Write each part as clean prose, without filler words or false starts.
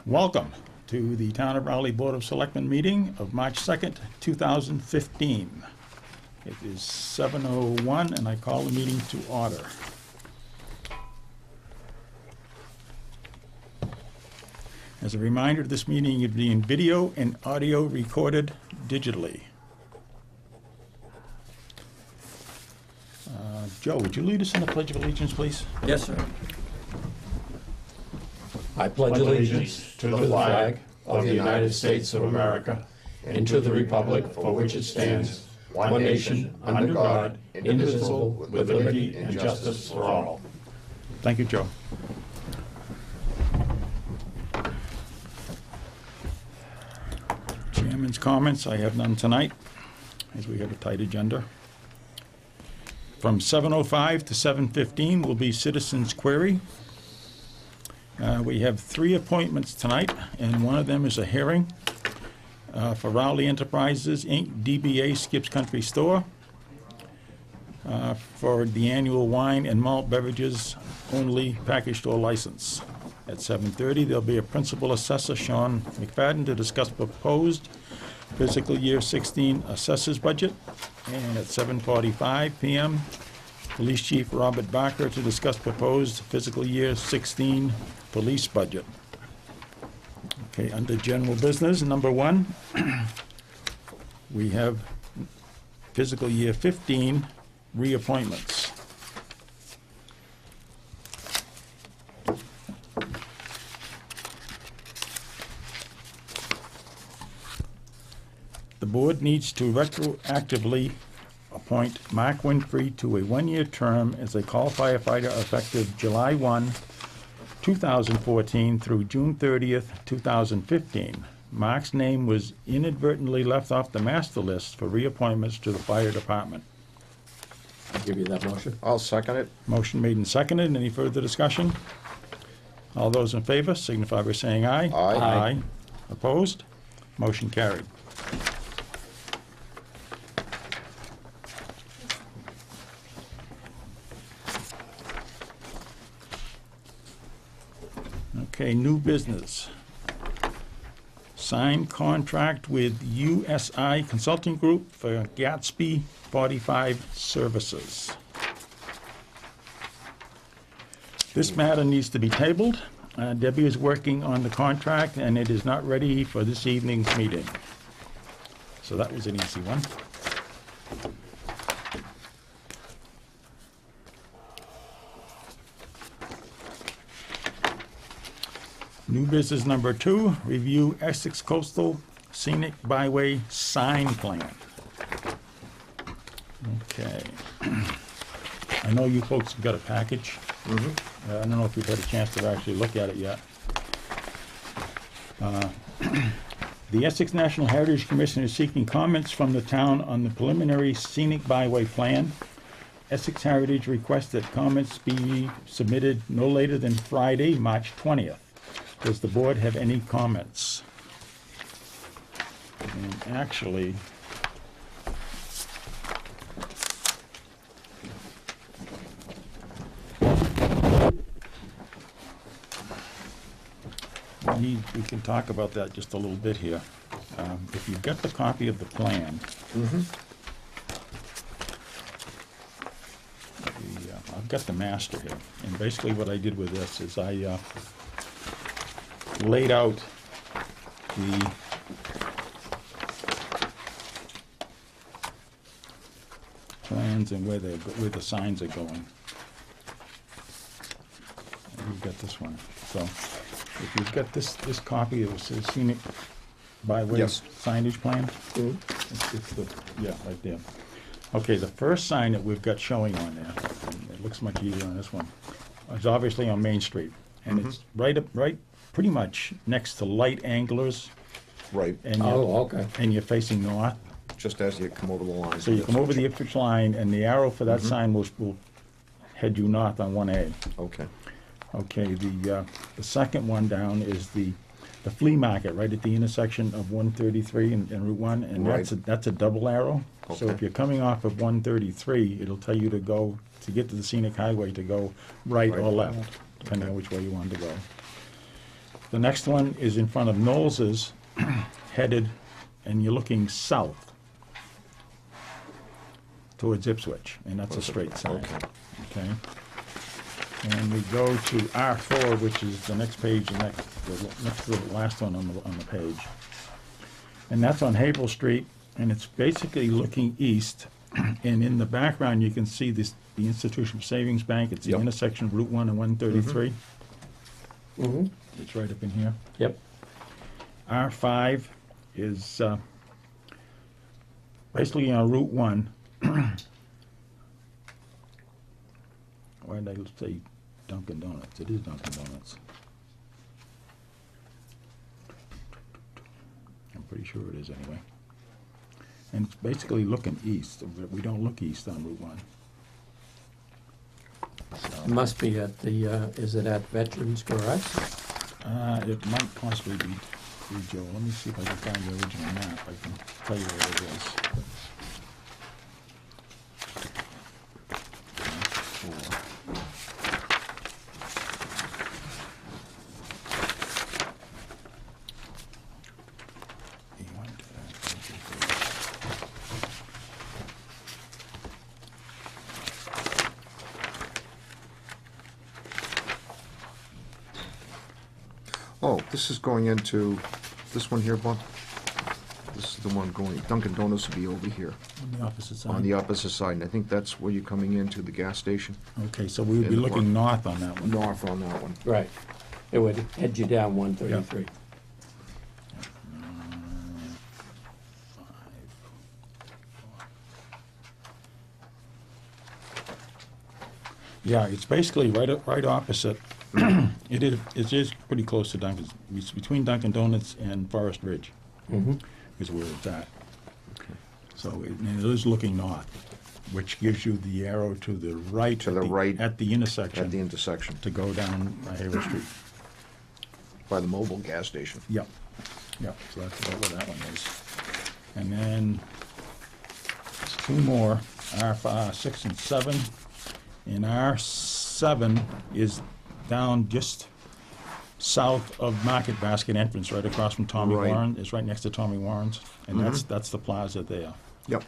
Welcome to the Town of Raleigh Board of Selectmen meeting of March 2nd, 2015. It is 7:01 and I call the meeting to order. As a reminder, this meeting is being video and audio recorded digitally. Joe, would you lead us in the Pledge of Allegiance, please? Yes, sir. I pledge allegiance to the flag of the United States of America and to the republic for which it stands, one nation, under God, indivisible, with liberty and justice for all. Thank you, Joe. Chairman's comments, I have none tonight, as we have a tight agenda. From 7:05 to 7:15 will be citizens' query. We have 3 appointments tonight, and one of them is a hearing for Raleigh Enterprises, Inc., DBA Skips Country Store, for the annual wine and malt beverages only package store license. At 7:30, there'll be a principal assessor, Sean McFadden, to discuss proposed fiscal year 16 assessor's budget. And at 7:45 p.m., Police Chief Robert Barker to discuss proposed fiscal year 16 police budget. Okay, under general business, number 1, we have fiscal year 15 reappointments. The board needs to retroactively appoint Mark Winfrey to a 1-year term as a call firefighter effective July 1, 2014 through June 30th, 2015. Mark's name was inadvertently left off the master list for reappointments to the fire department. I'll give you that motion. I'll second it. Motion made and seconded. Any further discussion? All those in favor signify by saying aye. Aye. Aye. Opposed? Motion carried. Okay, new business. Signed contract with USI Consulting Group for Gatsby 45 services. This matter needs to be tabled. Debbie is working on the contract and it is not ready for this evening's meeting. So that was an easy one. New business number 2, review Essex Coastal Scenic Byway sign plan. Okay. I know you folks have got a package. I don't know if you've had a chance to actually look at it yet. The Essex National Heritage Commission is seeking comments from the town on the preliminary scenic byway plan. Essex Heritage requests that comments be submitted no later than Friday, March 20th. Does the board have any comments? And actually, we can talk about that just a little bit here. If you've got the copy of the plan, I've got the master here, and basically what I did with this is I laid out the plans and where the signs are going. And you've got this one. So if you've got this copy of the scenic byway signage plan, it's the right there. Okay, the first sign that we've got showing on there, and it looks much easier on this one, is obviously on Main Street, and it's right pretty much next to Light Anglers. Right. And okay. And you're facing north. Just as you come over the line. So you come over the Ipswich line, and the arrow for that sign will head you north on 1A. Okay. Okay, the second one down is the flea market right at the intersection of 133 and Route 1, and Right. that's a double arrow. So Okay. if you're coming off of 133, it'll tell you to get to the scenic highway, to go right or left, depending on which way you want to go. The next one is in front of Knowles's, headed, and you're looking south towards Ipswich, and that's a straight sign. Okay. And we go to R4, which is the next page, the next to the last one on the page. And that's on Havel Street, and it's basically looking east. And in the background, you can see the Institution Savings Bank. It's the Yep. intersection of Route 1 and 133. Mm-hmm. It's right up in here. Yep. R5 is basically on Route 1. Why did I say Dunkin' Donuts? It is Dunkin' Donuts. I'm pretty sure it is anyway. And it's basically looking east. We don't look east on Route 1. It must be at the, is it at Veterans Garage? It might possibly be Joe. Let me see if I can find the original map. I can tell you where it is. Oh, this is going into, this one here, Bob? This is the one going, Dunkin' Donuts will be over here, On the opposite side. on the opposite side, and I think that's where you're coming into the gas station. Okay, so we would be In the looking front. north on that one. North on that one. Right. It would head you down 133. Yeah, it's basically right opposite. It is pretty close to Dunkin'. It's between Dunkin' Donuts and Forest Ridge Mm-hmm. is where it's at. So and it is looking north, which gives you the arrow to the right. To the right. At the intersection. At the intersection, To go down Haver Street. by the mobile gas station. Yep, yep, so that's about where that one is. And then, there's two more, R6 and 7. And R7 is down just south of Market Basket entrance, right across from Tommy Right. Warren. It's right next to Tommy Warren's, and that's the plaza there. Yep.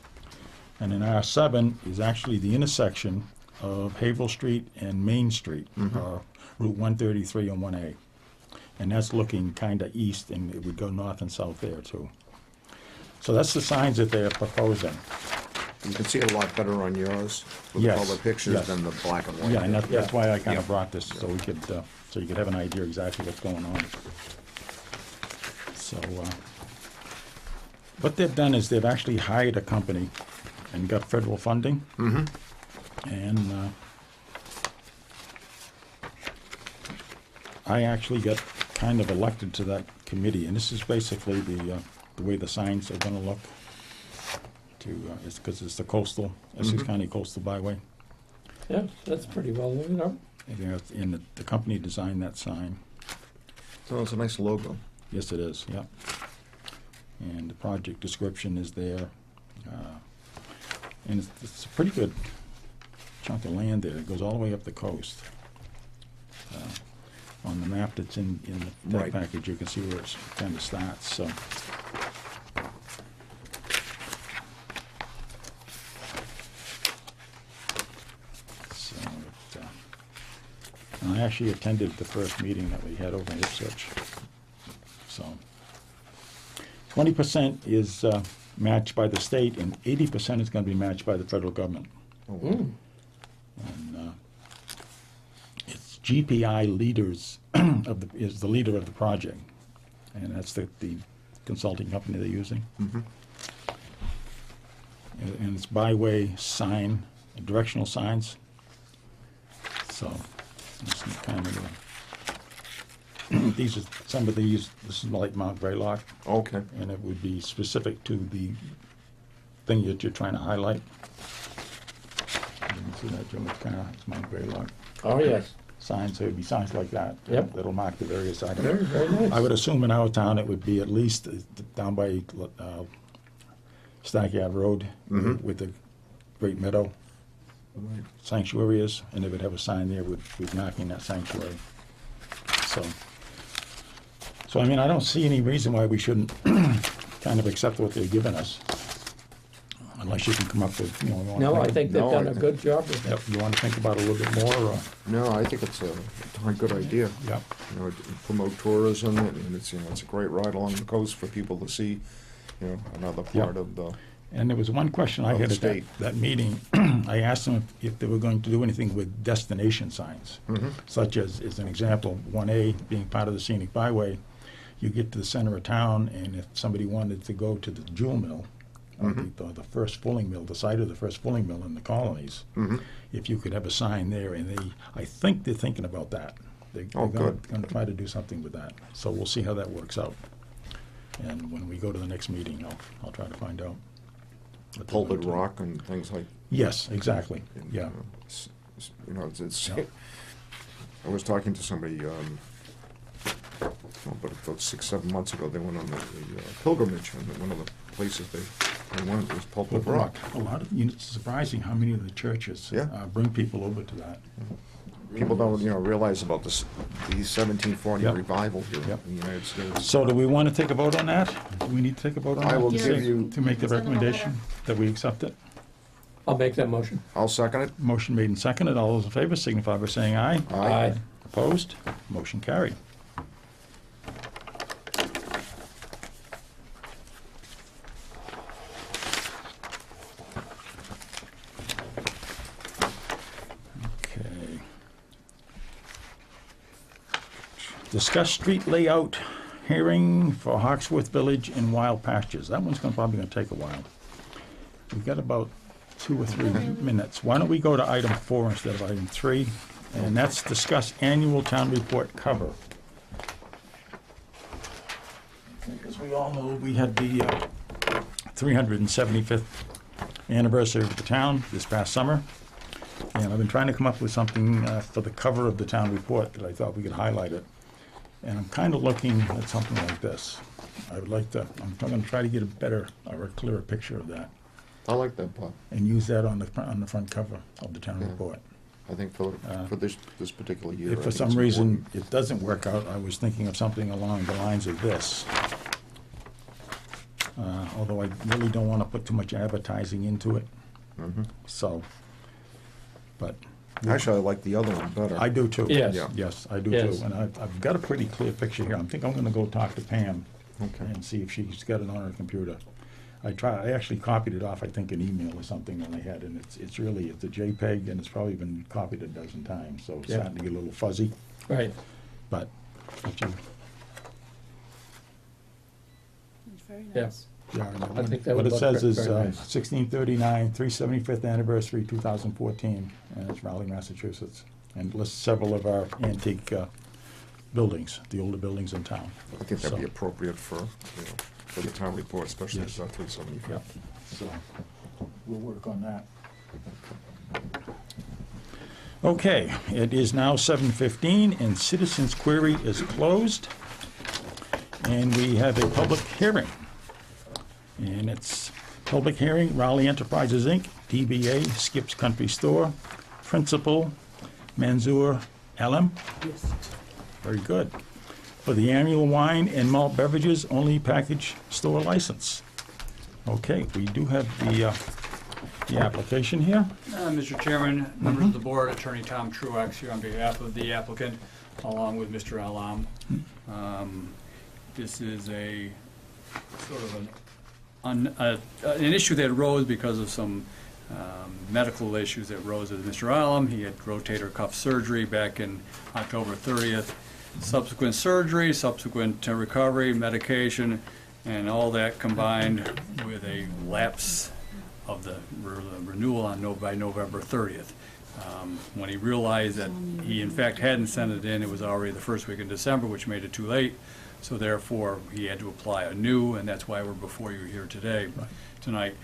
And then R7 is actually the intersection of Havel Street and Main Street, Route 133 and 1A. And that's looking kind of east, and it would go north and south there, too. So that's the signs that they're proposing. You can see it a lot better on yours with the Yes, color pictures yes. than the black and white. Yeah, and that's why I kind Yeah. of brought this, so we could, so you could have an idea exactly what's going on. So, what they've done is they've actually hired a company and got federal funding. And I actually got kind of elected to that committee, and this is basically the way the signs are gonna look. It's because it's the coastal, Essex County Coastal Byway. Yeah, that's pretty well laid out. And the company designed that sign. So it's a nice logo. Yes, it is, yep. And the project description is there. And it's a pretty good chunk of land there. It goes all the way up the coast. On the map that's in the Right. package, you can see where it kind of starts, so. And I actually attended the first meeting that we had over in Ipswich. So, 20% is matched by the state, and 80% is going to be matched by the federal government. Mm. And it's GPI Leaders is the leader of the project, and that's the consulting company they're using. And it's byway sign, directional signs. So. It's kind of these are some of these. This is like Mount Greylock, Okay. and it would be specific to the thing that you're trying to highlight. You can see that, Jim. It's Mount Greylock Oh, yes. signs. So it'd be signs like that. Yep. That'll mark the various items. Very, very nice. I would assume in our town it would be at least down by Stackyard Road with the Great Meadow sanctuary is, and they would have a sign there with marking that sanctuary. So So, I mean, I don't see any reason why we shouldn't kind of accept what they've given us. Unless you can come up with, you know. you wanna No, I think they've No, done I a think- good job with it. Yep, you want to think about it a little bit more, or? No, I think it's a darn good idea. Yep. You know, to promote tourism, and it's, you know, it's a great ride along the coast for people to see, you know, another Yep. part of the, And there was one question I Of had the at that, state. that meeting. I asked them if they were going to do anything with destination signs, such as an example, 1A being part of the scenic byway. You get to the center of town, and if somebody wanted to go to the jewel mill, or the first fulling mill, the site of the first fulling mill in the colonies, if you could have a sign there, and I think they're thinking about that. They're Oh, gonna good. try to do something with that. So we'll see how that works out. And when we go to the next meeting, I'll try to find out. what they're pulpit gonna do. rock and things like. Yes, exactly, and, yeah. You know, it's, Yeah. I was talking to somebody, about 6, 7 months ago, they went on the pilgrimage, and one of the places they went was Pulpit Rock. A lot of, it's surprising how many of the churches Yeah. bring people over to that. People don't, you know, realize about the 1740 Yep. revival here Yep. in the United States. So do we want to take a vote on that? Do we need to take a vote on that? I will to give say- you- To make the Send them a recommendation that we accept it? I'll make that motion. I'll second it. Motion made and seconded. All those in favor signify by saying aye. Aye. Opposed? Motion carried. Okay. Discuss street layout hearing for Hawksworth Village and Wild Pastures. That one's probably gonna take a while. We've got about 2 or 3 minutes. Why don't we go to item 4 instead of item 3? And that's discuss annual town report cover. As we all know, we had the 375th anniversary of the town this past summer. And I've been trying to come up with something for the cover of the town report that I thought we could highlight it. And I'm kind of looking at something like this. I would like to, I'm going to try to get a better or a clearer picture of that I like that, Bob. and use that on the front cover of the town Yeah. report. I think for this particular year. If I for think some it's reason important. it doesn't work out, I was thinking of something along the lines of this. Although I really don't want to put too much advertising into it, so, but Actually, I like the other one better. I do too. Yes. Yeah. Yes, I do Yes. too. And I've got a pretty clear picture here. I think I'm gonna go talk to Pam Okay. and see if she's got it on her computer. I actually copied it off, I think, an email or something that I had, and it's really, it's a JPEG, and it's probably been copied a dozen times, so it's Yeah. starting to get a little fuzzy, Right. but if you, It's very Yeah. nice. yeah, I think that what would it look says is very nice. 1639, 375th anniversary, 2014, and it's Raleigh, Massachusetts, and lists several of our antique buildings, the older buildings in town. I think that'd be So- appropriate for, you know, for the town report, especially Yes. 375. Yep, so we'll work on that. Okay, it is now 7:15 and citizens' query is closed. And we have a public hearing. And it's public hearing, Raleigh Enterprises, Inc., DBA Skip's Country Store, Principal Manzoor Alam. Yes. Very good. For the annual wine and malt beverages only package store license. Okay, we do have the application here. Mr. Chairman, members of the board, Attorney Tom Truax here on behalf of the applicant, along with Mr. Alam. This is a sort of an issue that arose because of some medical issues that arose with Mr. Alam. He had rotator cuff surgery back in October 30th. Subsequent surgery, subsequent recovery, medication, and all that combined with a lapse of the renewal by November 30th. When he realized that he in fact hadn't sent it in, it was already the first week in December, which made it too late. So therefore, he had to apply anew, and that's why we're before you here today, tonight.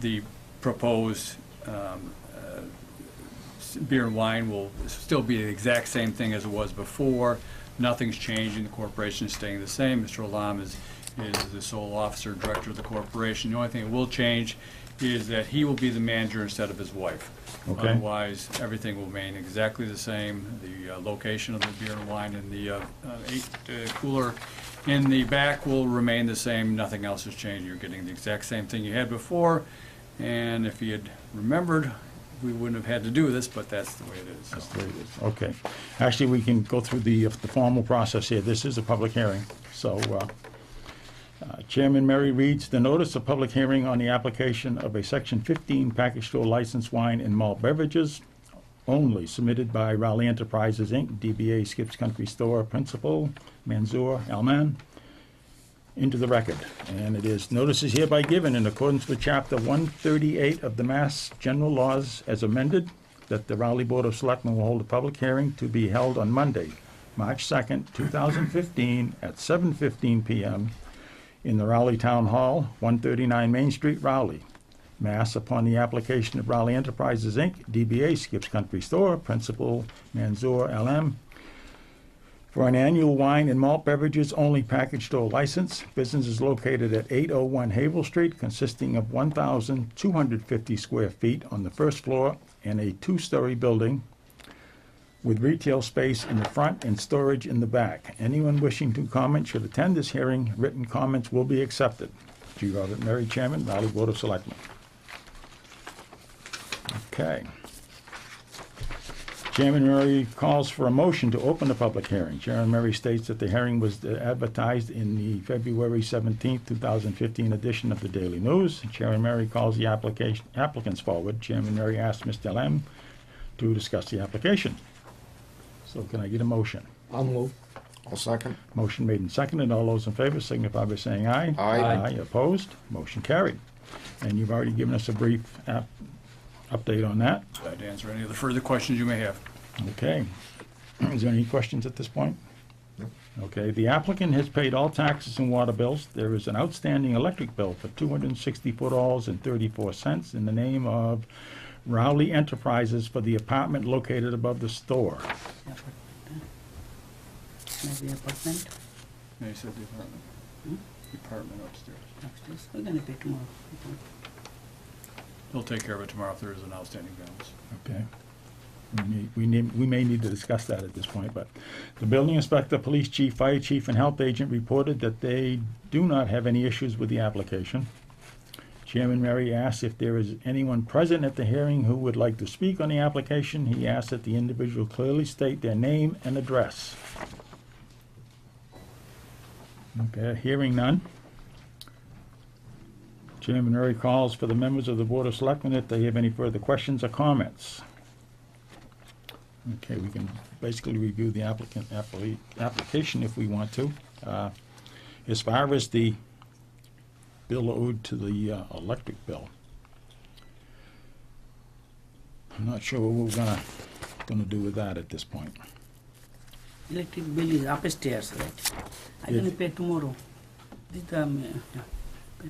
The proposed beer and wine will still be the exact same thing as it was before. Nothing's changing. The corporation is staying the same. Mr. Alam is is the sole officer and director of the corporation. The only thing that will change is that he will be the manager instead of his wife. Okay. Otherwise, everything will remain exactly the same. The location of the beer and wine in the cooler in the back will remain the same. Nothing else has changed. You're getting the exact same thing you had before. And if you had remembered, we wouldn't have had to do this, but that's the way it is. So. That's the way it is. Okay. Actually, we can go through the formal process here. This is a public hearing. So Chairman Murray reads the notice of public hearing on the application of a Section 15 package store licensed wine and malt beverages only submitted by Raleigh Enterprises, Inc., DBA Skips Country Store Principal Manzoor Alman, into the record. And it is, notice is hereby given in accordance with Chapter 138 of the Mass General Laws as amended, that the Raleigh Board of Selectmen will hold a public hearing to be held on Monday, March 2nd, 2015, at 7:15 p.m. in the Raleigh Town Hall, 139 Main Street, Raleigh, Mass, upon the application of Raleigh Enterprises, Inc., DBA Skips Country Store, Principal Manzoor LM, for an annual wine and malt beverages only package store license. Business is located at 801 Havel Street, consisting of 1,250 square feet on the first floor and a two-story building with retail space in the front and storage in the back. Anyone wishing to comment should attend this hearing. Written comments will be accepted. G. Robert Murray, Chairman, Raleigh Board of Selectmen. Okay. Chairman Murray calls for a motion to open the public hearing. Chairman Murray states that the hearing was advertised in the February 17, 2015 edition of the Daily News. Chairman Murray calls the applicants forward. Chairman Murray asks Mr. Lem to discuss the application. So can I get a motion? I'll move. I'll second. Motion made and seconded. All those in favor signify by saying aye. Aye. Aye. Opposed? Motion carried. And you've already given us a brief update on that. Glad to answer any of the further questions you may have. Okay. Is there any questions at this point? No. Okay. The applicant has paid all taxes and water bills. There is an outstanding electric bill for $264.34 in the name of Raleigh Enterprises for the apartment located above the store. Maybe apartment Yeah, you said the apartment. The apartment upstairs. upstairs. We're gonna pay tomorrow. He'll take care of it tomorrow if there is an outstanding balance. Okay. We may need to discuss that at this point, but the building inspector, police chief, fire chief, and health agent reported that they do not have any issues with the application. Chairman Murray asks if there is anyone present at the hearing who would like to speak on the application. He asks that the individual clearly state their name and address. Okay, hearing none. Chairman Murray calls for the members of the Board of Selectmen if they have any further questions or comments. Okay, we can basically review the application if we want to. As far as the bill owed to the electric bill, I'm not sure what we're gonna do with that at this point. Electric bill is upstairs, right? I'm gonna pay tomorrow. Pay I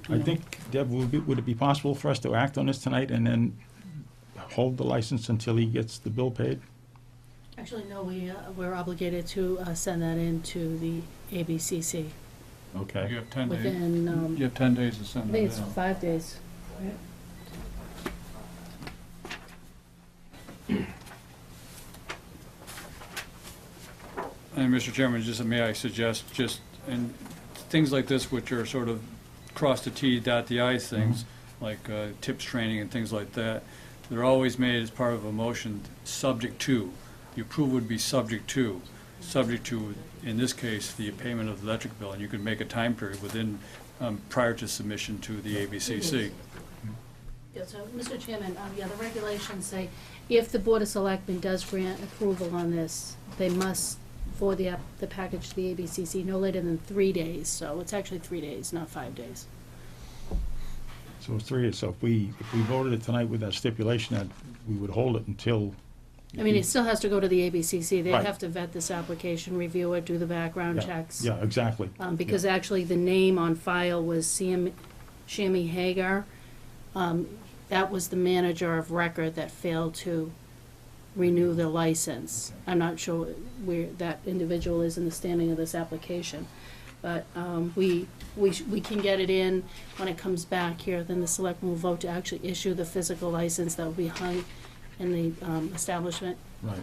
tomorrow. think, Deb, would it be possible for us to act on this tonight and then hold the license until he gets the bill paid? Actually, no, we're obligated to send that in to the ABCC You Okay, have 10 days. within, You have 10 days to I send think that it's in. 5 days. And Mr. Chairman, just may I suggest, just, and things like this, which are sort of cross the T, dot the I things, like tips training and things like that, they're always made as part of a motion, subject to. The approval would be subject to, in this case, the payment of the electric bill, and you can make a time period within, prior to submission to the ABCC. Yeah, so, Mr. Chairman, the regulations say if the Board of Selectmen does grant approval on this, they must forward the package to the ABCC no later than 3 days. So it's actually 3 days, not 5 days. so it's 3 days. So if we voted it tonight with that stipulation that we would hold it until. I mean, it still has to go to the ABCC. They Right. have to vet this application, review it, do the background Yeah, checks. Yeah, exactly. Because actually the name on file was Shammy Hagar. That was the manager of record that failed to renew the license. I'm not sure where that individual is in the standing of this application. But we can get it in when it comes back here, then the selectmen will vote to actually issue the physical license that will be hung in the establishment. Right.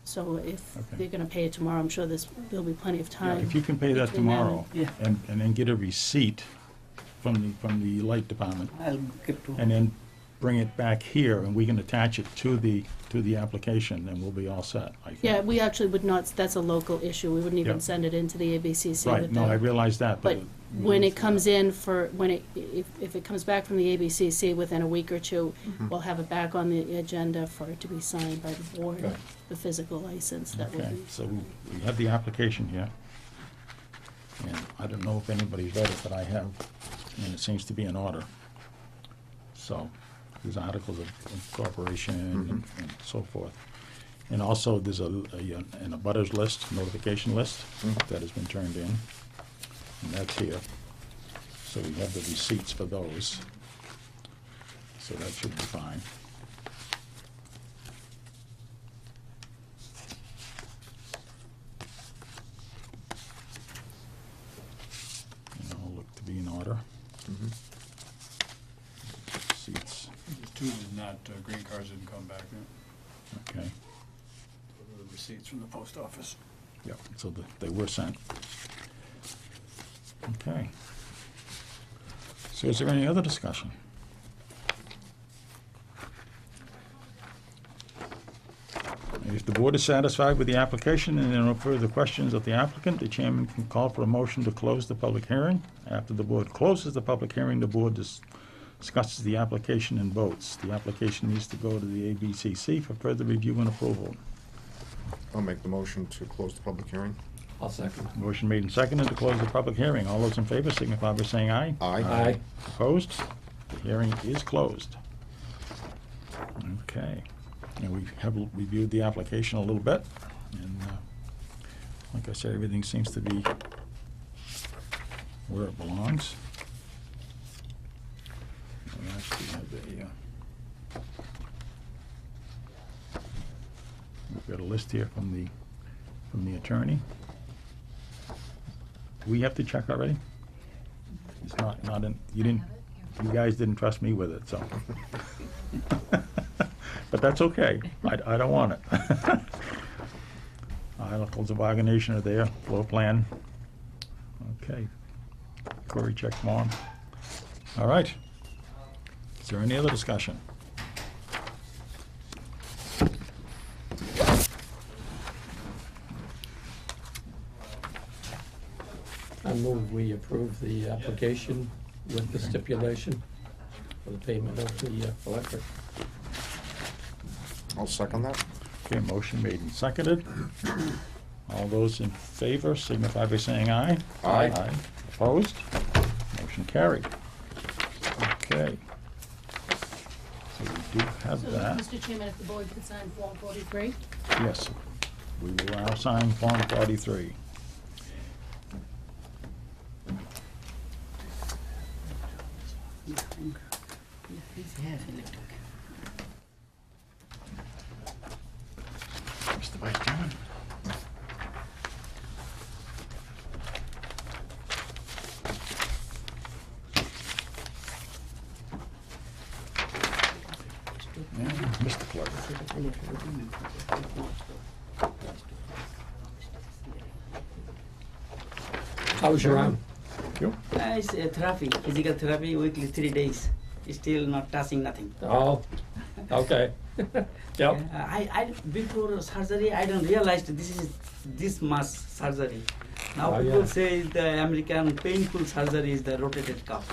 So if Okay. they're gonna pay it tomorrow, I'm sure there'll be plenty of Yeah, time. if you can pay that between now tomorrow, Yeah. and then get a receipt from the light department, I'll give to. and then bring it back here, and we can attach it to the application, then we'll be all set, I think. Yeah, we actually would not, that's a local issue, we wouldn't even Yeah. send it into the ABCC Right, with no, I that. realize that, But when it comes in for, if it comes back from the ABCC within a week or two, we'll have it back on the agenda for it to be signed by the board, Okay. the physical license that will Okay, be. so we have the application here. And I don't know if anybody's read it, but I have, and it seems to be in order. So, these articles of incorporation and so forth. And also, there's an abutters list, notification list, that has been turned in, and that's here. So we have the receipts for those. So that should be fine. And all look to be in order. Receipts, There's two is not, green cards didn't come back yet. okay. The receipts from the post office. Yep, so they were sent. Okay. So is there any other discussion? If the board is satisfied with the application and there are no further questions of the applicant, the chairman can call for a motion to close the public hearing. After the board closes the public hearing, the board discusses the application and votes. The application needs to go to the ABCC for further review and approval. I'll make the motion to close the public hearing. I'll second. Motion made and seconded to close the public hearing. All those in favor signify by saying aye. Aye. Opposed? The hearing is closed. Okay. And we have reviewed the application a little bit, and like I said, everything seems to be where it belongs. We actually have we've got a list here from the attorney. Do we have to check already? It's not in, you guys didn't trust me with it, so. But that's okay, I don't want it. Articles of organization are there, floor plan. Okay. Query check form. All right. Is there any other discussion? I move we approve the application with the stipulation for the payment of the electric. I'll second that. Okay, motion made and seconded. All those in favor signify by saying aye. Aye. Opposed? Motion carried. Okay. So we do have So, that. Mr. Chairman, if the board could sign Form 43? Yes, we will now sign Form 43. Mr. Vice Chairman? Yeah, Mr. Clerk. How's your arm? Thank you. It's therapy, physical therapy, weekly 3 days. Still not touching nothing. Oh, okay. Yep. I before surgery, I don't realize this much surgery. Now Oh, people yeah. say the American painful surgery is the rotated cuff.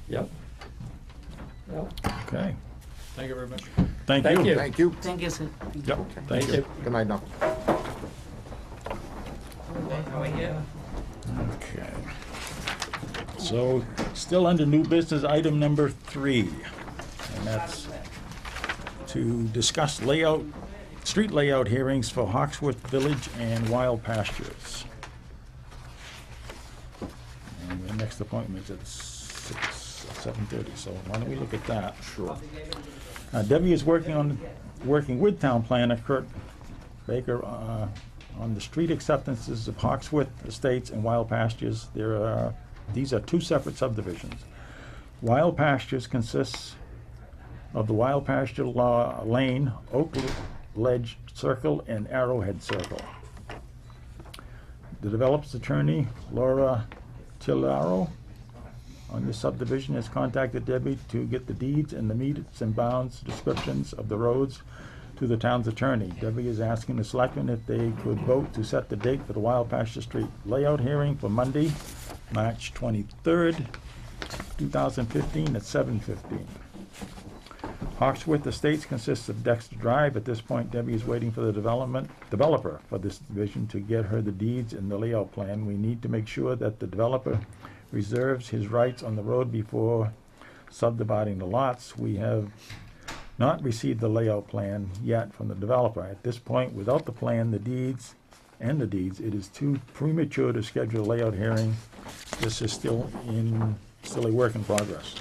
Yep. Yep. Okay. Thank you very much. Thank Thank you. you. Thank you. Thank you, sir. Yep, thank you. Good night now. Okay. So, still under new business, item number 3, and that's to discuss street layout hearings for Hawksworth Village and Wild Pastures. And the next appointment's at 7:30, so why don't we look at that? Sure. Debbie is working with town planner Kurt Baker on the street acceptances of Hawksworth Estates and Wild Pastures, these are two separate subdivisions. Wild Pastures consists of the Wild Pasture Lane, Oak Ledge Circle, and Arrowhead Circle. The developer's attorney, Laura Tillaro, on this subdivision has contacted Debbie to get the deeds and the metes and bounds descriptions of the roads to the town's attorney. Debbie is asking the selectmen if they could vote to set the date for the Wild Pasture Street layout hearing for Monday, March 23rd, 2015 at 7:15. Hawksworth Estates consists of Dexter Drive. At this point, Debbie is waiting for the developer for this division to get her the deeds and the layout plan. We need to make sure that the developer reserves his rights on the road before subdividing the lots. We have not received the layout plan yet from the developer. At this point, without the plan, the deeds, it is too premature to schedule a layout hearing. This is still a work in progress.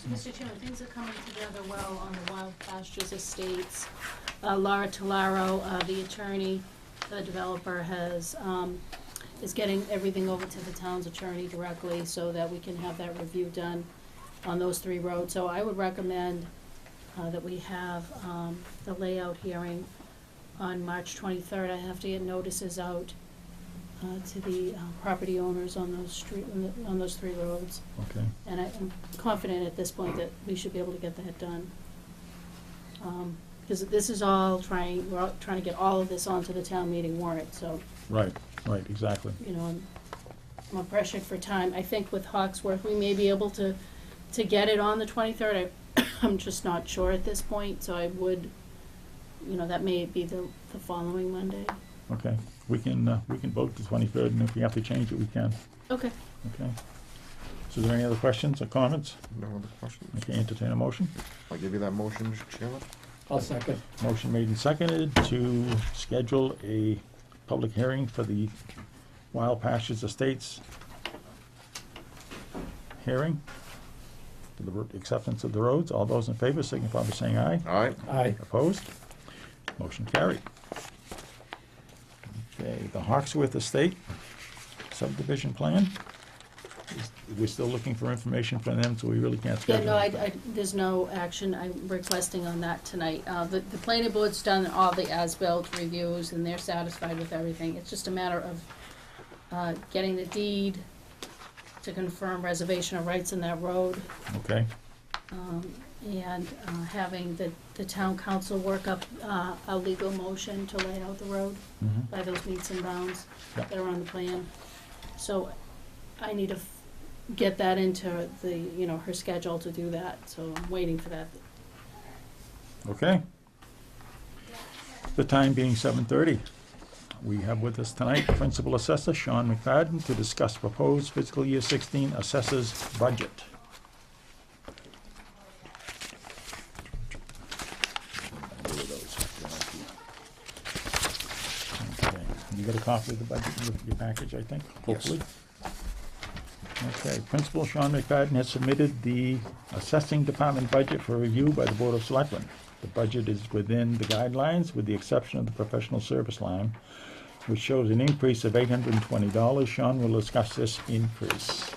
Mr. Chairman, things are coming together well on the Wild Pastures Estates. Laura Tillaro, the attorney, the developer, is getting everything over to the town's attorney directly so that we can have that review done on those three roads. So I would recommend that we have the layout hearing on March 23rd. I have to get notices out to the property owners on those three roads. Okay. And I'm confident at this point that we should be able to get that done. Because this is all we're all trying to get all of this onto the town meeting warrant, so, Right, exactly. you know, I'm pressured for time. I think with Hawksworth, we may be able to get it on the 23rd. I'm just not sure at this point, so I would, that may be the following Monday. Okay, we can vote the 23rd, and if we have to change it, we can. Okay. Okay. So are there any other questions or comments? No other questions? Okay, entertain a motion. I'll give you that motion, Mr. Chairman. I'll second. Motion made and seconded to schedule a public hearing for the Wild Pastures Estates hearing for the acceptance of the roads. All those in favor signify by saying aye. Aye. Aye. Opposed? Motion carried. Okay, the Hawksworth Estate subdivision plan. We're still looking for information from them, so we really can't Yeah, schedule. no, there's no action I'm requesting on that tonight. The planning board's done all the as-built reviews, and they're satisfied with everything. It's just a matter of getting the deed to confirm reservation of rights in that road, Okay, and having the town council work up a legal motion to lay out the road mhm, by those meets and bounds Yeah. that are on the plan. So I need to get that into her schedule to do that, so I'm waiting for that. okay. The time being 7:30. We have with us tonight Principal Assessor Sean McFadden to discuss proposed fiscal year 16 assessor's budget. Okay, you got a copy of the budget in your package, I think, hopefully? Okay, Principal Sean McFadden has submitted the assessing department budget for review by the Board of Selectmen. The budget is within the guidelines, with the exception of the professional service line, which shows an increase of $820. Sean will discuss this increase.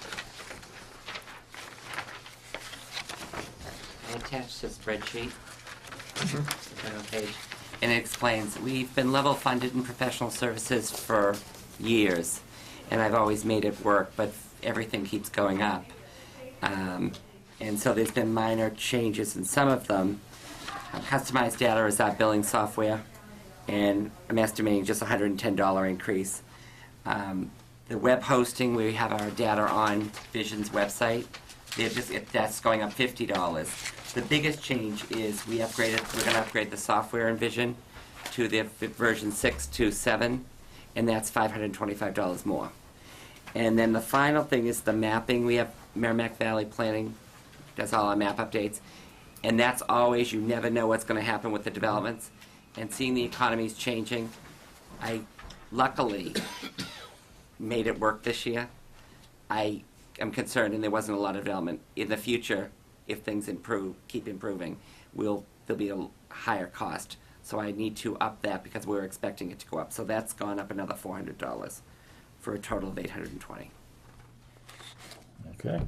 I attached the spreadsheet, the final page, and it explains, we've been level funded in professional services for years, and I've always made it work, but everything keeps going up. And so there's been minor changes in some of them. Customized data is our billing software, and I'm estimating just a $110 increase. The web hosting, we have our data on Vision's website. That's going up $50. The biggest change is we're going to upgrade the software in Vision to the version 6.2.7, and that's $525 more. And then the final thing is the mapping. We have Merrimack Valley Planning, does all our map updates. And that's always, you never know what's going to happen with the developments. And seeing the economies changing, I luckily made it work this year. I am concerned, and there wasn't a lot of development. In the future, if things keep improving, there'll be a higher cost So I need to up that because we're expecting it to go up. So that's gone up another $400 for a total of $820. Okay.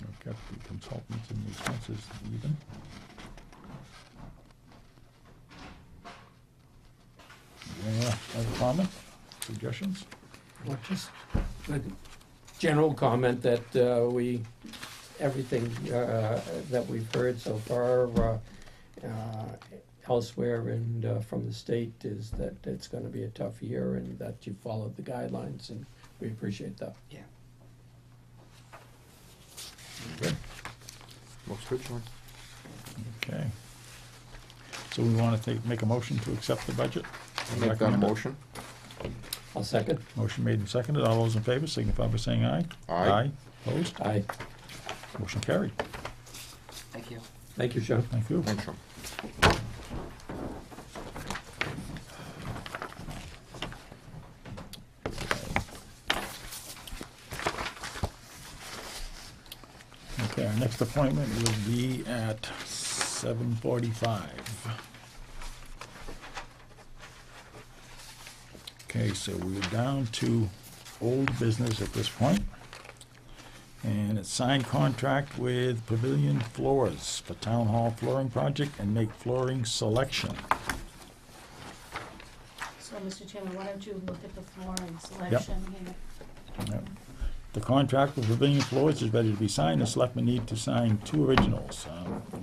I've got the consultants and the expenses even. Any other comment, suggestions? Well, just a general comment that everything that we've heard so far elsewhere and from the state is that it's going to be a tough year and that you followed the guidelines, and we appreciate that. Yeah. Good. Looks good, John. Okay. So we want to make a motion to accept the budget? Make that a Recommend it? motion. I'll second. Motion made and seconded. All those in favor signify by saying aye. Aye. Opposed? Aye. Motion carried. Thank you. Thank you, Sean. Thank you. Thanks, John. Okay, our next appointment will be at 7:45. Okay, so we're down to old business at this point. And it's signed contract with Pavilion Floors for Town Hall flooring project and make flooring selection. So, Mr. Chairman, why don't you look at the flooring selection here? Yep. The contract with Pavilion Floors is ready to be signed. The selectmen need to sign 2 originals.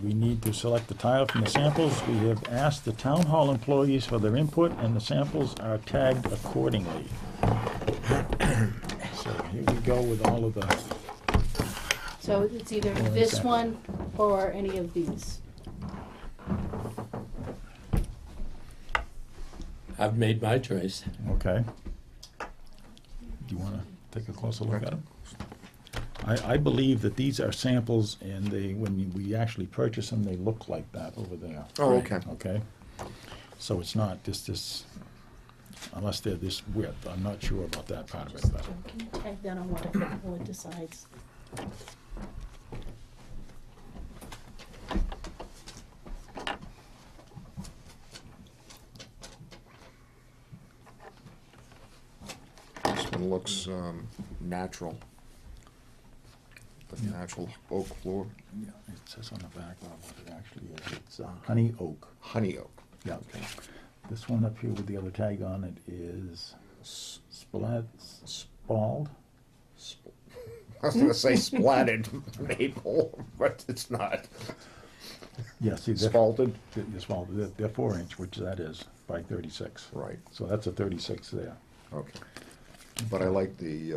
We need to select the tile from the samples. We have asked the town hall employees for their input, and the samples are tagged accordingly. So here we go with all of the, So it's either Flooring this sample. one or any of these. I've made my choice. okay. Do you want to take a closer look at them? I believe that these are samples, and they, when we actually purchase them, they look like that over there. Oh, okay. Okay? So it's not just this, unless they're this width, I'm not sure about that part of it, but, Jim, can you tag that on whatever the board decides? This one looks natural. The Yeah. natural oak floor, yeah, it says on the back of what it actually is, it's honey oak. honey oak. Yeah, okay. This one up here with the other tag on it is spalled. I was gonna say splatted maple, but it's not. Yeah, see, they're, Spalted, they're 4-inch, which that is, by 36. right, So that's a 36 there. okay. But I like the,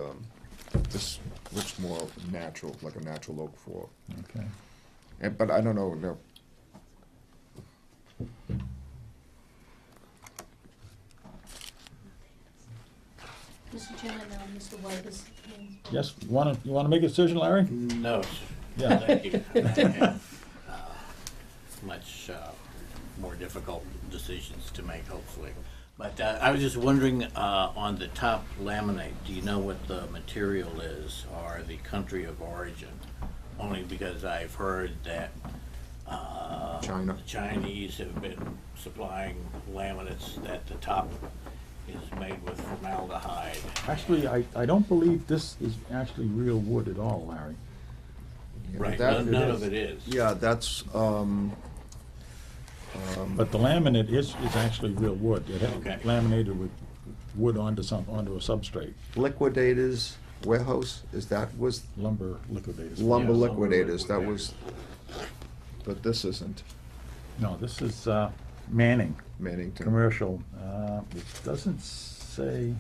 this looks more natural, like a natural oak floor. Okay. But I don't know, no, Mr. Chairman, Mr. White is. Yes, you wanna make a decision, Larry? No, sir. Yeah. Thank you. Much more difficult decisions to make, hopefully. But I was just wondering, on the top laminate, do you know what the material is or the country of origin? Only because I've heard that China. the Chinese have been supplying laminates that the top is made with formaldehyde. Actually, I don't believe this is actually real wood at all, Larry. Right, that- none of it is. Yeah, that's, But the laminate is actually real wood. It had Okay. laminated with wood onto a substrate. Liquidators Warehouse, was Lumber liquidators. Lumber Yeah, lumber Liquidators, that liquidators. was, but this isn't No, this is Manning, Mannington. commercial. It doesn't say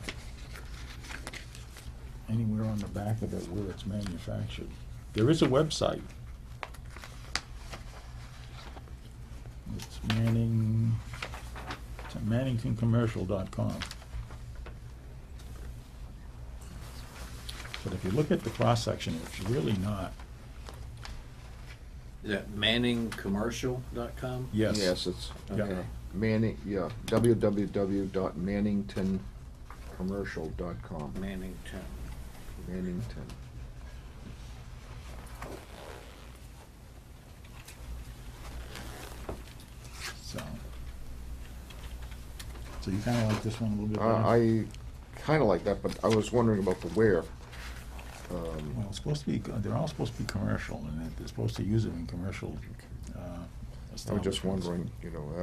anywhere on the back of it where it's manufactured. There is a website. It's Manning, it's at manningtoncommercial.com. if you look at the cross-section, it's really not. Is that manningcommercial.com? Yes. Yes, it's Yeah. Okay. Manning, yeah, www.manningtoncommercial.com. Mannington. Mannington. So you kinda like this one a little bit better? I kinda like that, but I was wondering about the where. Well, it's supposed to be, they're all supposed to be commercial, and they're supposed to use it in commercial, I was just establishments. wondering,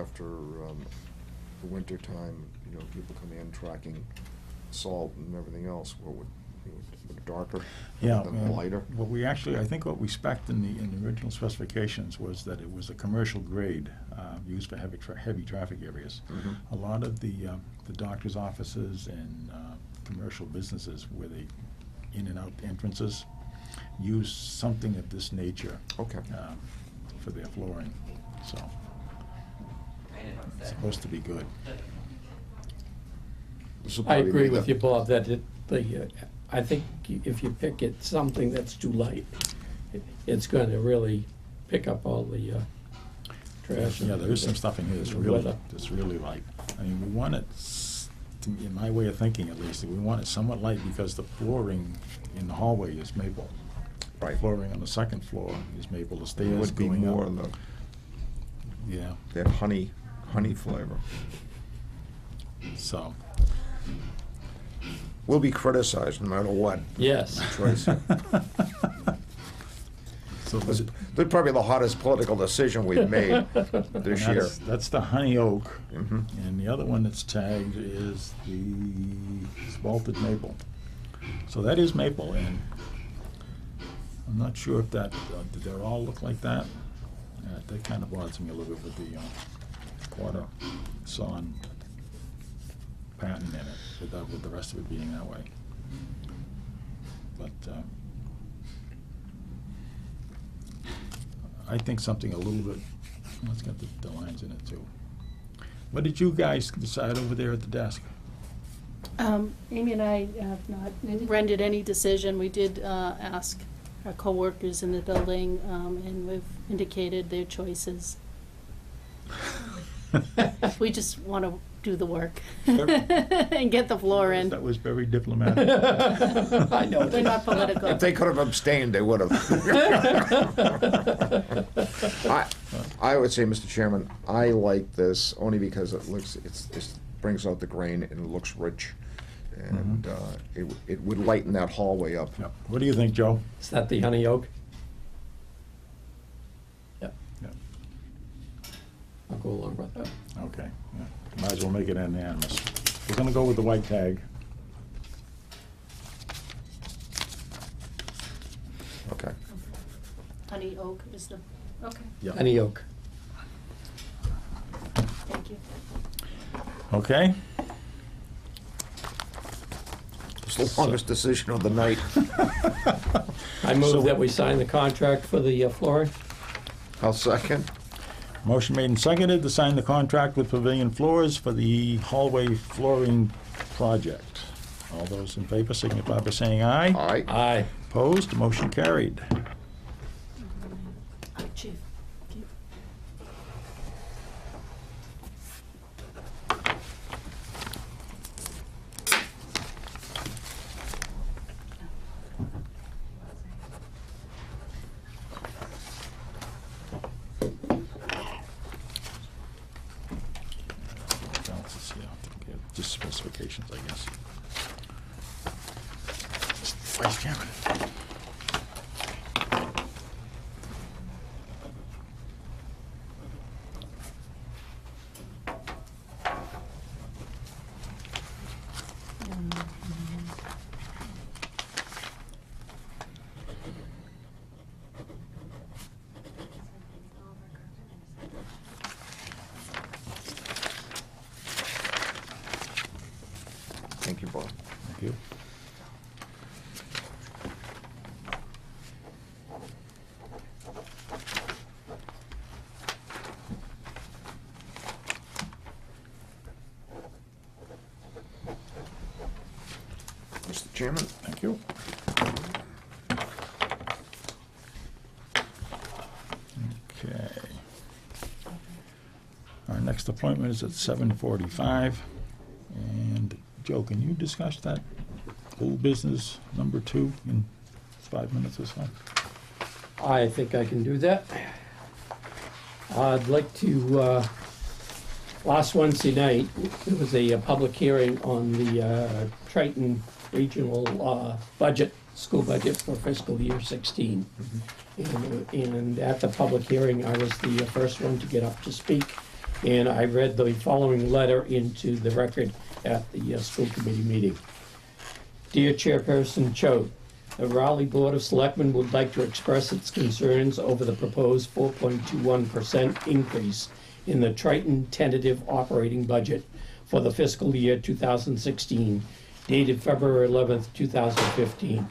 after the winter time, people come in tracking salt and everything else, what would darker Yeah, than and lighter? what we actually, I think what we spec'd in the original specifications was that it was a commercial grade, used for heavy traffic areas. Mhm. A lot of the doctor's offices and commercial businesses where they, in and out entrances, use something of this nature Okay. for their flooring, so it's supposed to be good. This will I probably agree make with the- you, Bob, that I think if you pick it something that's too light, it's going to really pick up all the trash. Yeah, there is some stuff in here the weather. that's really light. I mean, we want it, in my way of thinking at least, we want it somewhat light because the flooring in the hallway is maple. Right. Flooring on the second floor is maple, the It stairs would be going more up. in the, Yeah, that honey flavor. so. We'll be criticized no matter what. Yes. Choice. So This is probably the hottest political decision we've made this year. That's the honey oak, Mhm. and the other one that's tagged is the malted maple. So that is maple, and I'm not sure if that, did they all look like that? That kind of bothers me a little bit with the quarter sawn pattern in it, with the rest of it being that way. But I think something a little bit, let's get the lines in it too. What did you guys decide over there at the desk? Amy and I have not rendered any decision. We did ask our coworkers in the building, and we've indicated their choices. We just want to do the work and get the floor in. That was very diplomatic. I know. We're not political. If they could have abstained, they would have. I would say, Mr. Chairman, I like this only because it brings out the grain and it looks rich. And it would lighten that hallway up. Yep. What do you think, Joe? Is that the honey oak? Yep, Yep. I'll go along with that. Okay, yeah. Might as well make it unanimous. We're gonna go with the white tag. Okay. Honey oak is the, okay, Yep. Honey oak. thank you. Okay? It's the longest decision of the night. I move that we sign the contract for the flooring. I'll second. Motion made and seconded to sign the contract with Pavilion Floors for the hallway flooring project. All those in favor signify by saying aye. Aye. Aye. Opposed, motion carried. Chief. Thank you. Balances, yeah, okay, just specifications, I guess. Vice Chairman. Thank you, Bob. Thank you. Mr. Chairman? Thank you. next appointment is at 7:45. And Joe, can you discuss that old business number 2 in 5 minutes or so? I think I can do that. I'd like to, last Wednesday night, there was a public hearing on the Triton Regional budget, school budget for fiscal year 16. And at the public hearing, I was the first one to get up to speak. And I read the following letter into the record at the school committee meeting. Dear Chairperson Cho, the Raleigh Board of Selectmen would like to express its concerns over the proposed 4.21% increase in the Triton tentative operating budget for the fiscal year 2016, dated February 11th, 2015.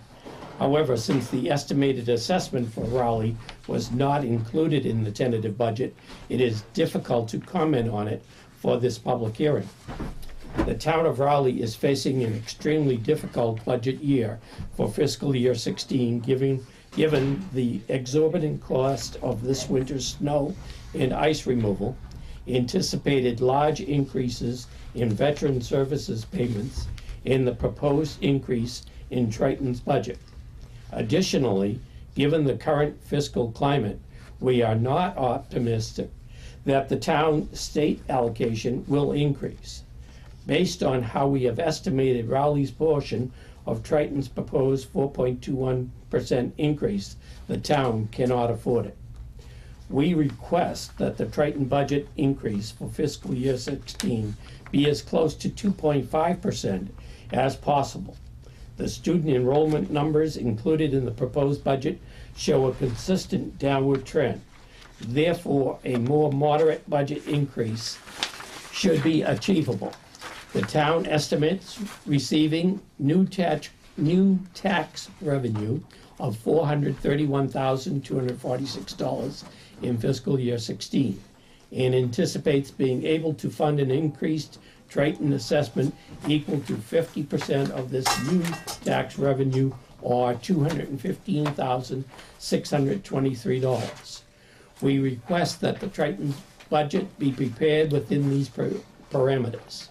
However, since the estimated assessment for Raleigh was not included in the tentative budget, it is difficult to comment on it for this public hearing. The town of Raleigh is facing an extremely difficult budget year for fiscal year 16, given the exorbitant cost of this winter's snow and ice removal, anticipated large increases in veteran services payments, and the proposed increase in Triton's budget. Additionally, given the current fiscal climate, we are not optimistic that the town state allocation will increase. Based on how we have estimated Raleigh's portion of Triton's proposed 4.21% increase, the town cannot afford it. We request that the Triton budget increase for fiscal year 16 be as close to 2.5% as possible. The student enrollment numbers included in the proposed budget show a consistent downward trend. Therefore, a more moderate budget increase should be achievable. The town estimates receiving new tax revenue of $431,246 in fiscal year 16 and anticipates being able to fund an increased Triton assessment equal to 50% of this new tax revenue, or $215,623. We request that the Triton budget be prepared within these parameters.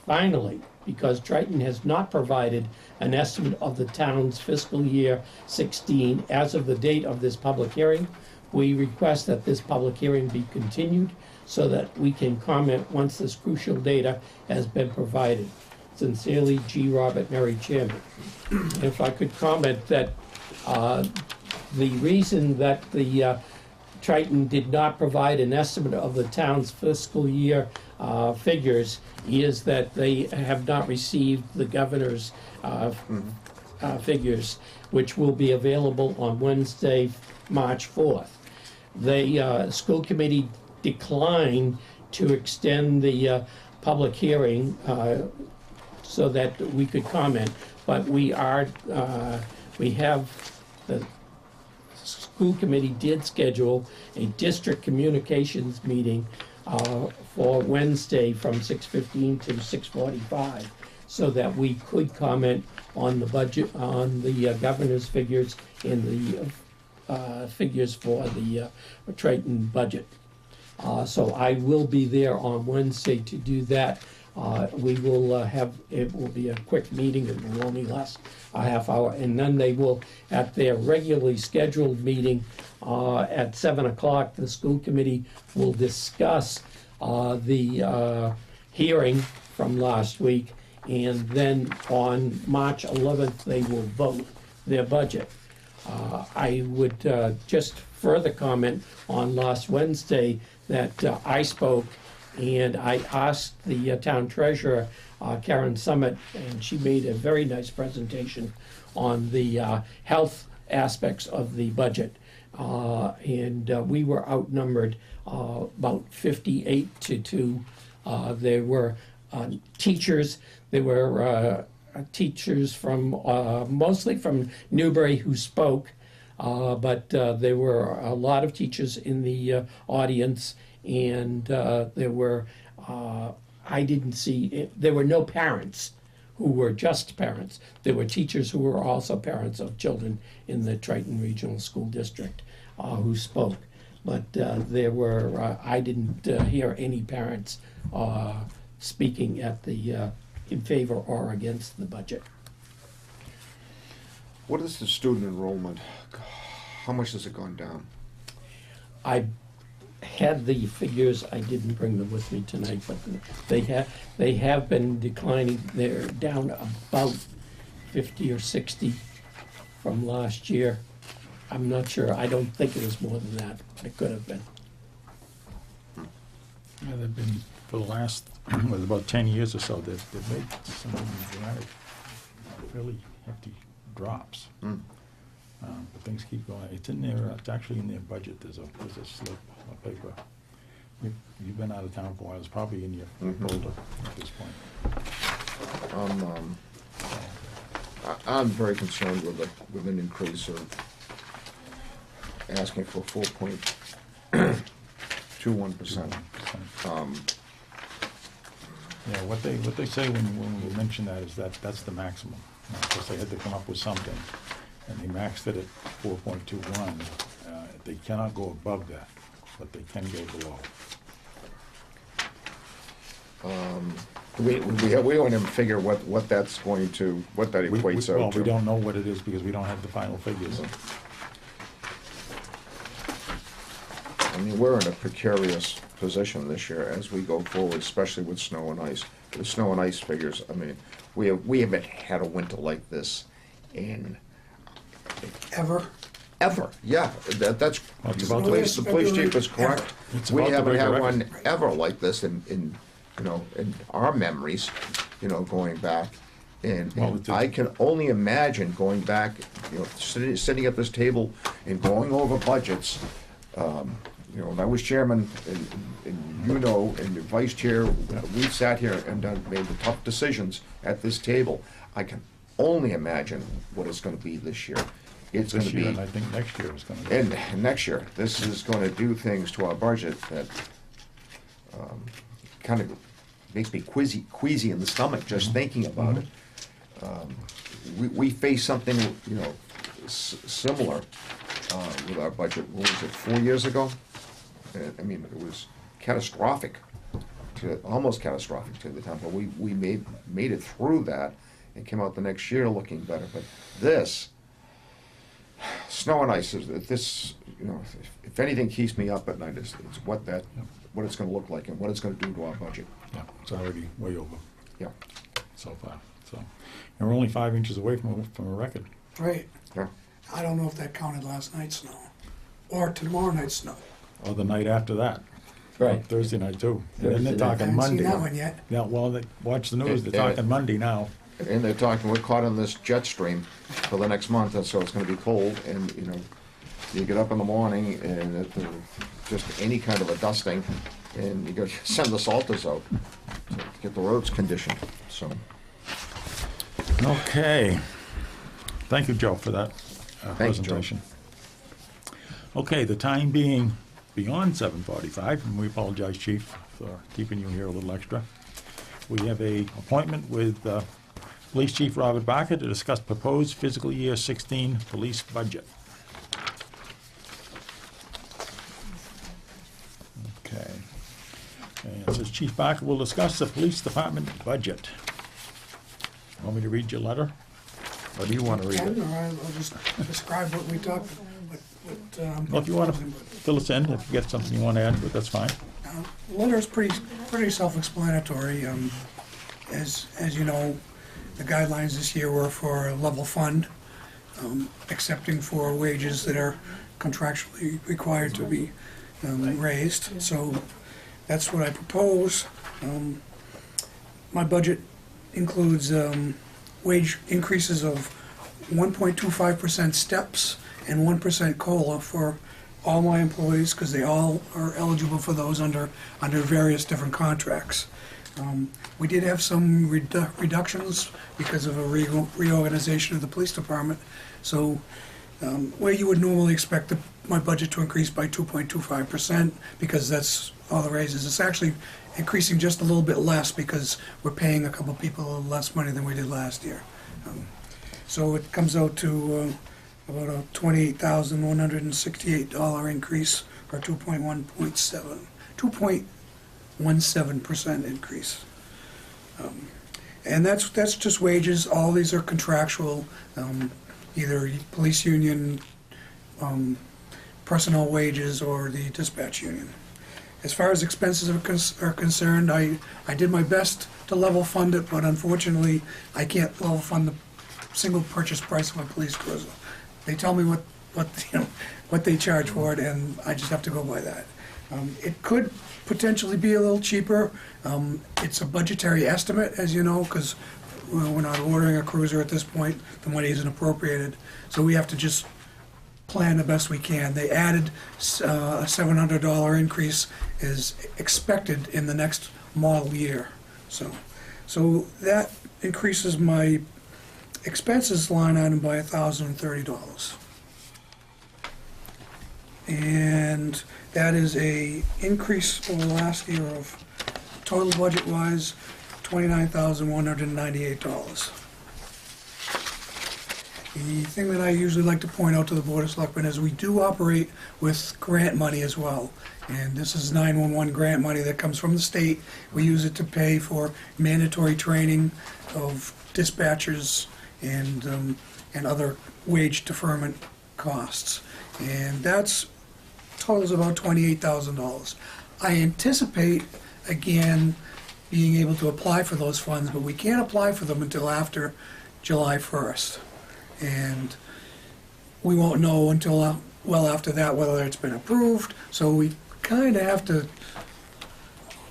Finally, because Triton has not provided an estimate of the town's fiscal year 16 as of the date of this public hearing, we request that this public hearing be continued so that we can comment once this crucial data has been provided. Sincerely, G. Robert Murray, Chairman. If I could comment that the reason that the Triton did not provide an estimate of the town's fiscal year figures is that they have not received the governor's figures, which will be available on Wednesday, March 4th. The school committee declined to extend the public hearing so that we could comment, but we have, the school committee did schedule a district communications meeting for Wednesday from 6:15 to 6:45, so that we could comment on the budget, on the governor's figures and the figures for the Triton budget. So I will be there on Wednesday to do that. We will it will be a quick meeting, it will only last a half hour, and then they will, at their regularly scheduled meeting at 7 o'clock, the school committee will discuss the hearing from last week, and then on March 11th, they will vote their budget. I would just further comment on last Wednesday that I spoke and I asked the town treasurer, Karen Summit, and she made a very nice presentation on the health aspects of the budget. And we were outnumbered about 58-2. There were teachers. There were teachers from mostly from Newbury who spoke, but there were a lot of teachers in the audience, and there were there were no parents who were just parents. There were teachers who were also parents of children in the Triton Regional School District who spoke. but there were, I didn't hear any parents speaking at the, in favor or against the budget. What is the student enrollment? How much has it gone down? I had the figures, I didn't bring them with me tonight, but they have been declining. They're down about 50 or 60 from last year. I'm not sure, I don't think it was more than that. It could have been. Yeah, they've been, for the last, well, about 10 years or so, they've made some dramatic, fairly hefty drops. But things keep going. It's in there, it's actually in their budget. There's a slip of paper. You've been out of town for a while. It's probably in your folder at this point. I'm very concerned with an increase of asking for 4.21%. Yeah, what they say when we mention that is that's the maximum. Because they had to come up with something, and they maxed it at 4.21. They cannot go above that, but they can go below. We don't even figure what that's going to, what that equates out Well, to. we don't know what it is because we don't have the final figures. I mean, we're in a precarious position this year as we go forward, especially with snow and ice. The snow and ice figures, I mean, we haven't had a winter like this in Ever? ever. Yeah, that's, Well, it's about the police chief is correct. It's We about to haven't break a had record. one ever like this in our memories, going back. And Well, it's a- I can only imagine going back, sitting at this table and going over budgets. When I was chairman, and and the vice chair, we sat here and made the tough decisions at this table. I can only imagine what it's gonna be this year. It's gonna This year, be, and I think next year is gonna be. and next year, this is gonna do things to our budget that kind of makes me queasy in the stomach just thinking about it. We faced something, similar with our budget, what was it, 4 years ago? I mean, it was catastrophic, almost catastrophic to the town, but we made it through that and came out the next year looking better. But this, snow and ice, this, if anything keeps me up at night, it's what it's gonna look like and what it's gonna do to our budget. Yeah, it's already way over Yeah, so far, so. And we're only 5 inches away from a record. Right. yeah. I don't know if that counted last night's snow or tomorrow night's snow. Or the night after that. Right. Thursday night too. And then they're Thursday night. I talking haven't Monday. seen that one yet. Yeah, well, watch the news, they're Yeah. talking Monday now. And they're talking, we're caught in this jet stream for the next month, and so it's gonna be cold, and, you get up in the morning, and just any kind of a dusting, and you gotta send the salters out to get the roads conditioned, so. Okay. Thank you, Joe, for that Thank you, Joe. presentation. Okay, the time being beyond 7:45, and we apologize, Chief, for keeping you here a little extra. We have a appointment with Police Chief Robert Barker to discuss proposed fiscal year 16 police budget. Okay. And it says Chief Barker will discuss the police department budget. Want me to read your letter? Or do you want to read it? Or I'll just describe what we talked, Well, if you want to fill us in, if you get something you want to add, but that's fine. The letter is pretty self-explanatory. As you know, the guidelines this year were for a level fund, excepting for wages that are contractually required to be raised. So that's what I propose. My budget includes wage increases of 1.25% steps and 1% COLA for all my employees, because they all are eligible for those under various different contracts. We did have some reductions because of a reorganization of the police department. So where you would normally expect my budget to increase by 2.25%, because that's all the raises, it's actually increasing just a little bit less because we're paying a couple people a little less money than we did last year. So it comes out to about a $28,168 increase or 2.17% increase. And that's just wages. All these are contractual, either police union, personnel wages, or the dispatch union. As far as expenses are concerned, I did my best to level fund it, but unfortunately, I can't level fund the single purchase price of a police cruiser. They tell me what they charge for it, and I just have to go by that. It could potentially be a little cheaper. It's a budgetary estimate, as you know, because we're not ordering a cruiser at this point. The money isn't appropriated, so we have to just plan the best we can. They added a $700 increase is expected in the next model year. So that increases my expenses line item by $1,030. And that is a increase over last year of total budget-wise, $29,198. The thing that I usually like to point out to the Board of Selectmen is we do operate with grant money as well. And this is 911 grant money that comes from the state. We use it to pay for mandatory training of dispatchers and other wage deferment costs. And that's totals about $28,000. I anticipate, again, being able to apply for those funds, but we can't apply for them until after July 1st. And we won't know until well after that whether it's been approved, so we kind of have to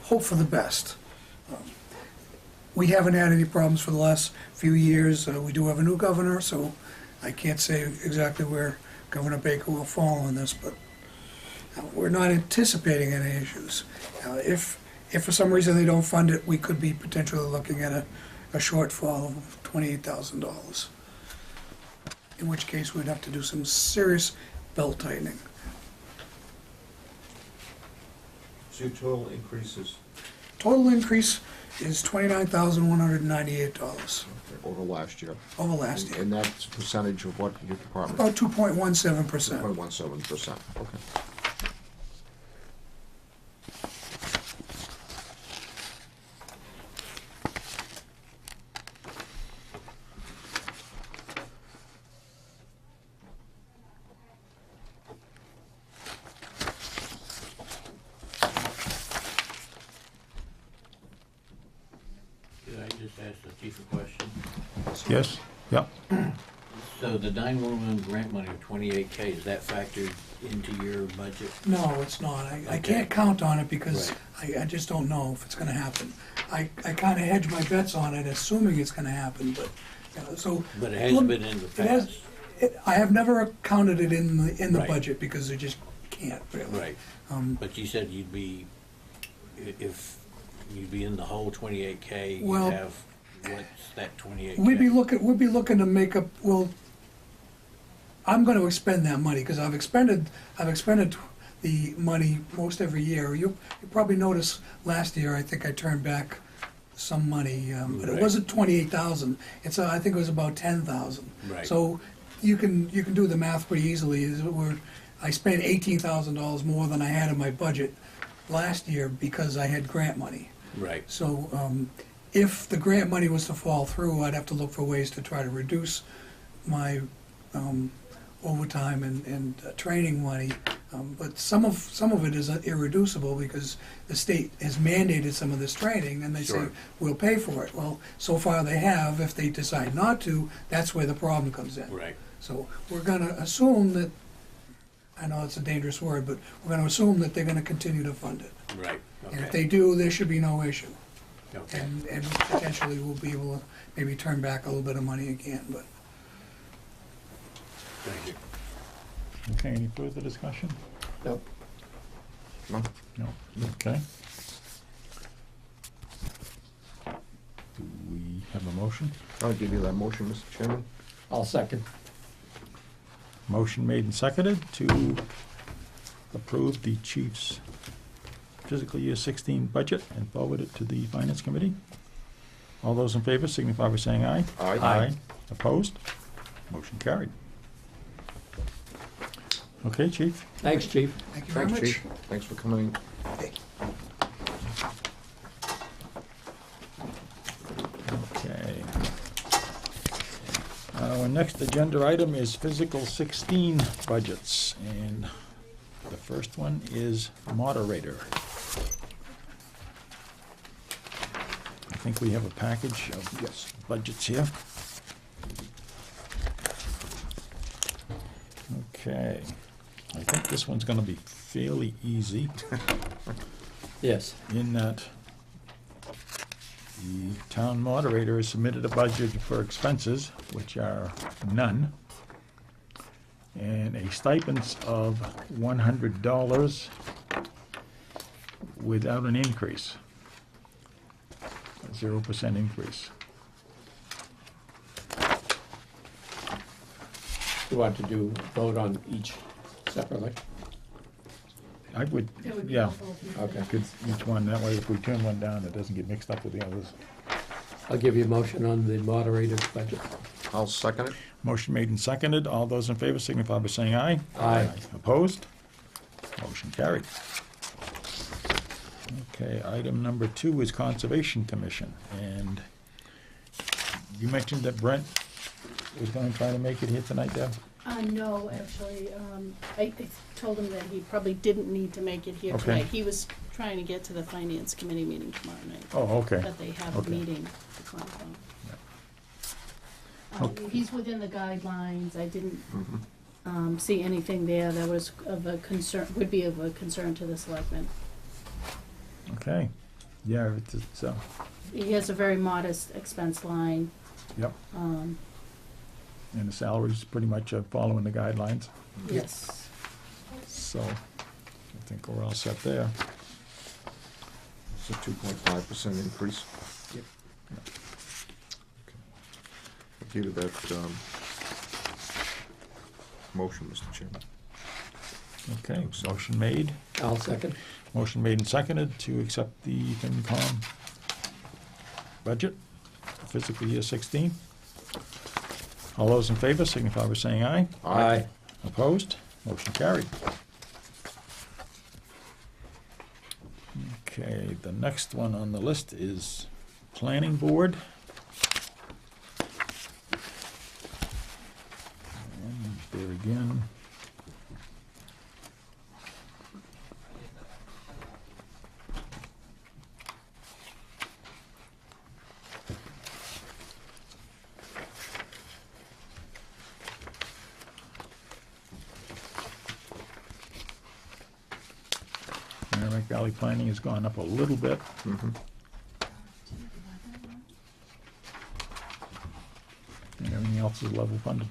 hope for the best. We haven't had any problems for the last few years. We do have a new governor, so I can't say exactly where Governor Baker will fall on this, but we're not anticipating any issues. If for some reason they don't fund it, we could be potentially looking at a shortfall of $28,000. In which case we'd have to do some serious belt tightening. So your total increases Total increase is $29,198 over last year. over last year. And that's a percentage of what your department? About 2.17%. 2.17%, okay. Could I just ask the chief a question? Yes? Yeah. So the 911 grant money of 28K, is that factored into your budget? No, it's not. I Okay. can't count on it because Right. I just don't know if it's gonna happen. I kind of hedge my bets on it, assuming it's gonna happen, but, so. But it has been in the It has- past. I have never counted it in the Right. budget because I just can't really. Right. But you said you'd be, if you'd be in the whole 28K, you'd Well, have, what's that 28K? We'd be looking to make up, well, I'm gonna expend that money, because I've expended the money most every year. You probably noticed last year, I think I turned back some money, but it Right. wasn't 28,000. It's, I think it was about 10,000. Right. So you can do the math pretty easily. I spent $18,000 more than I had in my budget last year because I had grant money. Right. So if the grant money was to fall through, I'd have to look for ways to try to reduce my overtime and training money. But some of it is irreducible because the state has mandated some of this training, and they say, Sure. we'll pay for it. Well, so far they have. If they decide not to, that's where the problem comes in. Right. So we're going to assume that, I know it's a dangerous word, but we're going to assume that they're going to continue to fund it. Right. And if Okay. they do, there should be no issue. Okay. And potentially we'll be able to maybe turn back a little bit of money again, but. Thank you. Okay, any further discussion? No. No? Okay. Do we have a motion? I'll give you that motion, Mr. Chairman. I'll second. Motion made and seconded to approve the chief's fiscal year 16 budget and forward it to the Finance Committee. All those in favor signify by saying aye. Aye. Opposed? Motion carried. Okay, Chief? Thanks, Chief. Thank you very Thanks, much. Chief. Thanks for coming. Okay. Our next agenda item is Physical 16 budgets, and the first one is moderator. I think we have a package of budgets here. Okay. I think this one's gonna be fairly easy Yes. in that the town moderator has submitted a budget for expenses, which are none, and a stipends of $100 without an increase, a 0% increase. You want to vote on each separately? I would, It would be yeah, helpful if you Okay. could each one, that way if we turn one down, it doesn't get mixed up with the others. I'll give you a motion on the moderator's budget. I'll second it. Motion made and seconded. All those in favor signify by saying aye. Aye. Opposed? Motion carried. Okay, item number 2 is Conservation Commission, and you mentioned that Brent was gonna try to make it here tonight, Deb? No, actually, I told him that he probably didn't need to make it here Okay. tonight. He was trying to get to the finance committee meeting tomorrow night, Oh, okay. but they have a Okay. meeting to confirm. Okay. He's within the guidelines. I didn't Mhm. see anything there that was of a concern, would be of a concern to the selectmen. Okay. Yeah, it's, He has a very modest expense line. yep, Um, and the salary's pretty much following the guidelines, yes. so I think we're all set there. It's a 2.5% increase. Yep. I'll give you that motion, Mr. Chairman. Okay, motion made. I'll second. Motion made and seconded to accept the FinCom budget for fiscal year 16. All those in favor signify by saying aye. Aye. Opposed? Motion carried. Okay, the next one on the list is Planning Board. And there again. Merrimack Valley Planning has gone up a little bit. Mhm. And everything else is level funded.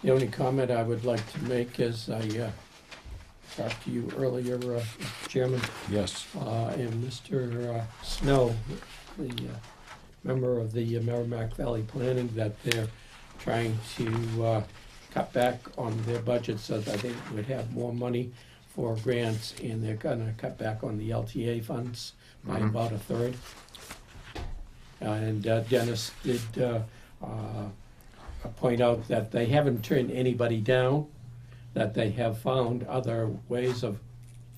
The only comment I would like to make is I talked to you earlier, Chairman, Yes. and Mr. Snow, the member of the Merrimack Valley Planning, that they're trying to cut back on their budget so that they would have more money for grants, and they're gonna cut back on the LTA funds by Mhm. about a third. And Dennis did point out that they haven't turned anybody down, that they have found other ways of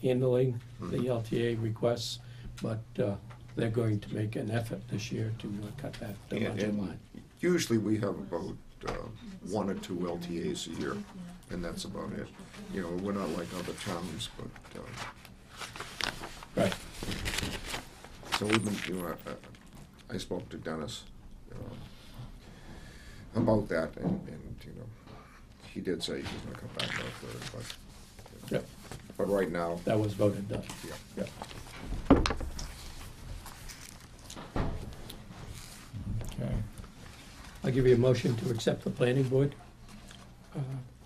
handling the LTA requests, but they're going to make an effort this year to cut that the And- budget and line. Usually we have about 1 or 2 LTAs a year, and that's about it. You know, we're not like other towns, but, Right. so we've been, you know, I spoke to Dennis about that, and, you know, he did say he's gonna come back out for it, Yep, but right now, that was voted done. yeah. Yep. Okay. I'll give you a motion to accept the planning board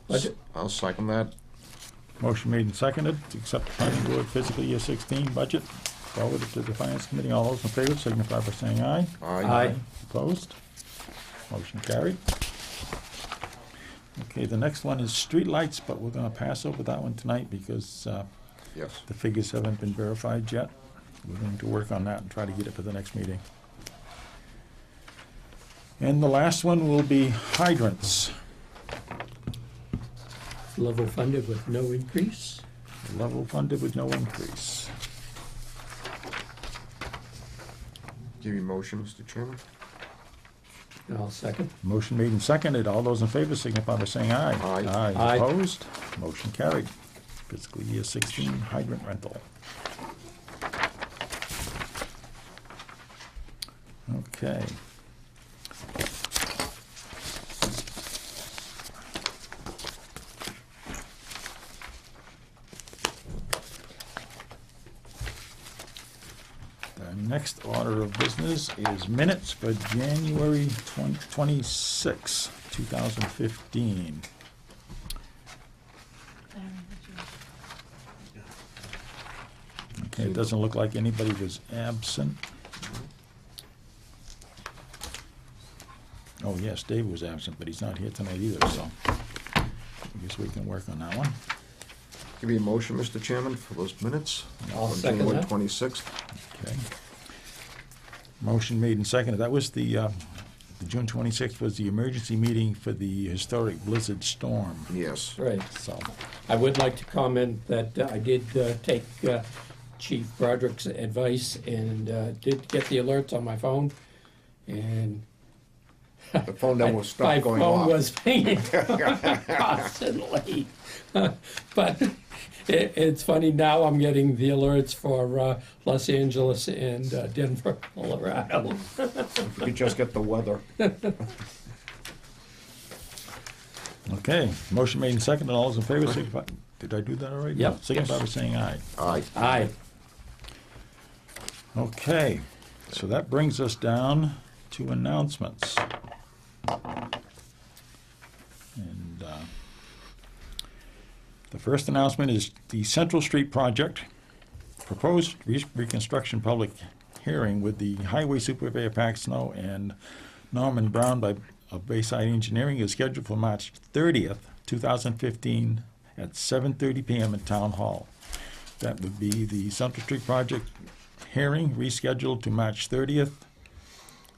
budget. I'll second that. Motion made and seconded to accept the Planning Board fiscal year 16 budget. Forwarded to the Finance Committee. All those in favor signify by saying aye. Aye. Opposed? Motion carried. Okay, the next one is streetlights, but we're gonna pass over that one tonight because Yes. the figures haven't been verified yet. We're going to work on that and try to get it for the next meeting. And the last one will be hydrants. Level funded with no increase. Level funded with no increase. Give you motion, Mr. Chairman? And I'll second. Motion made and seconded. All those in favor signify by saying aye. Aye. Aye. Opposed? Motion carried. Fiscal year 16 hydrant rental. Okay. The next order of business is minutes for January 26, 2015. Okay, it doesn't look like anybody was absent. Oh, yes, Dave was absent, but he's not here tonight either, so I guess we can work on that one. Give you a motion, Mr. Chairman, for those minutes. I'll on second January that. 26th. Okay. Motion made and seconded. That was the June 26th was the emergency meeting for the historic blizzard storm. Yes. Right. So, I would like to comment that I did take Chief Broderick's advice and did get the alerts on my phone. And The phone number was my stopped going phone off. was pinging constantly. But it's funny, now I'm getting the alerts for Los Angeles and Denver, Colorado. If you could just get the weather. okay, motion made and seconded. All those in favor signify. Did I do that already? Yep. No, signify Yes. by saying aye. Aye. Aye. Okay, so that brings us down to announcements. And the first announcement is the Central Street project, proposed reconstruction public hearing with the Highway Supervisor Pack Snow and Norman Brown of Bayside Engineering is scheduled for March 30th, 2015 at 7:30 p.m. at Town Hall. That would be the Central Street project hearing rescheduled to March 30th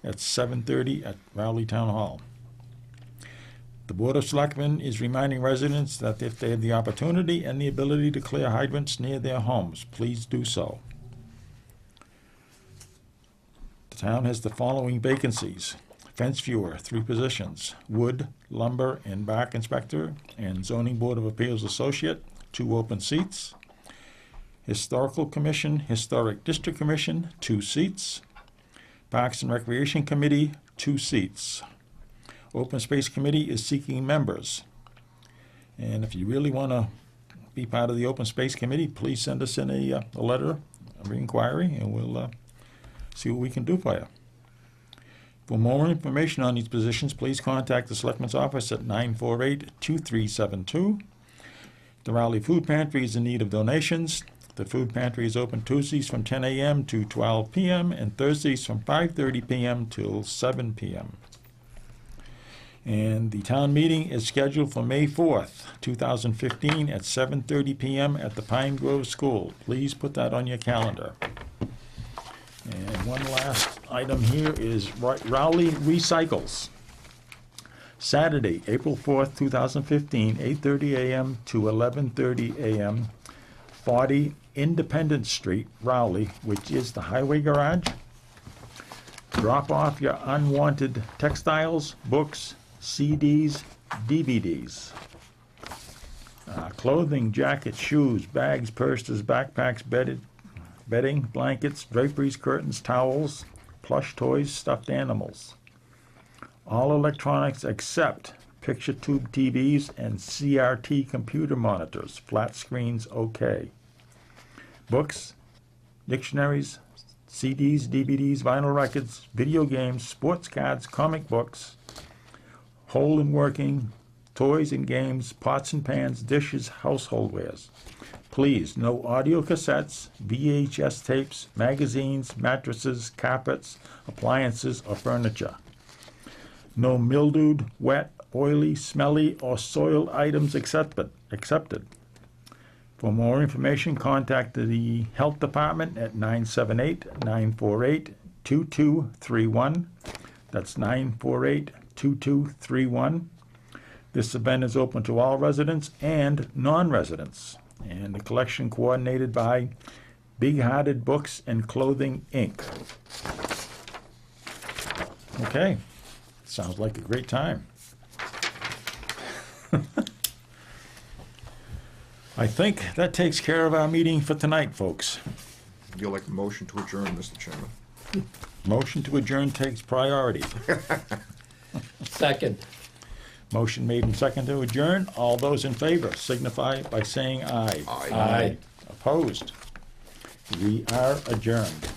at 7:30 at Rowley Town Hall. The Board of Selectmen is reminding residents that if they have the opportunity and the ability to clear hydrants near their homes, please do so. The town has the following vacancies: fence viewer, 3 positions; wood, lumber, and bark inspector, and zoning board of appeals associate, 2 open seats; historical commission, historic district commission, 2 seats; parks and recreation committee, 2 seats. Open Space Committee is seeking members. And if you really want to be part of the Open Space Committee, please send us in a letter of inquiry, and we'll see what we can do for you. For more information on these positions, please contact the Selectmen's office at 948-2372. The Rowley Food Pantry is in need of donations. The food pantry is open Tuesdays from 10 a.m. to 12 p.m. and Thursdays from 5:30 p.m. till 7 p.m. And the town meeting is scheduled for May 4th, 2015 at 7:30 p.m. at the Pine Grove School. Please put that on your calendar. And one last item here is Rowley Recycles. Saturday, April 4th, 2015, 8:30 a.m. to 11:30 a.m., 40 Independence Street, Rowley, which is the highway garage. Drop off your unwanted textiles, books, CDs, DVDs. Clothing, jackets, shoes, bags, purses, backpacks, bedding, blankets, draperies, curtains, towels, plush toys, stuffed animals. All electronics except picture tube TVs and CRT computer monitors. Flat screens okay. Books, dictionaries, CDs, DVDs, vinyl records, video games, sports cards, comic books, whole and working, toys and games, pots and pans, dishes, household wares. Please, no audio cassettes, VHS tapes, magazines, mattresses, carpets, appliances, or furniture. No mildewed, wet, oily, smelly, or soiled items accepted. For more information, contact the Health Department at 978-948-2231. That's 948-2231. This event is open to all residents and non-residents, and the collection coordinated by Big Hearted Books and Clothing, Inc. Okay, sounds like a great time. I think that takes care of our meeting for tonight, folks. You'd like a motion to adjourn, Mr. Chairman? Motion to adjourn takes priority. Second. Motion made and second to adjourn. All those in favor signify by saying aye. Aye. Aye. Opposed? We are adjourned.